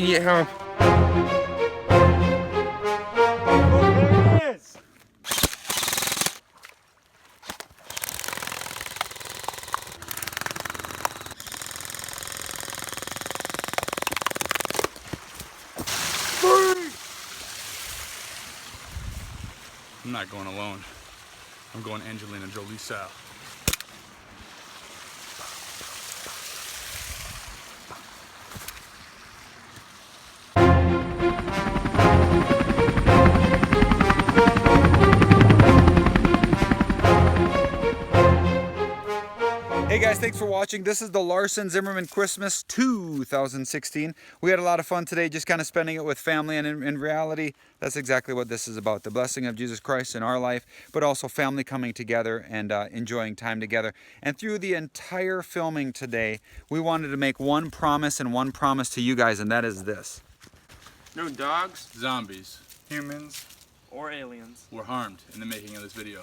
need help. Oh, there it is! I'm not going alone. I'm going Angelina Jolie style. Hey guys, thanks for watching. This is the Lar-Zim Christmas 2016. We had a lot of fun today, just kind of spending it with family, and in reality, that's exactly what this is about. The blessing of Jesus Christ in our life, but also family coming together and enjoying time together. And through the entire filming today, we wanted to make one promise to you guys, and that is this. No dogs, Zombies Humans. or aliens were harmed in the making of this video.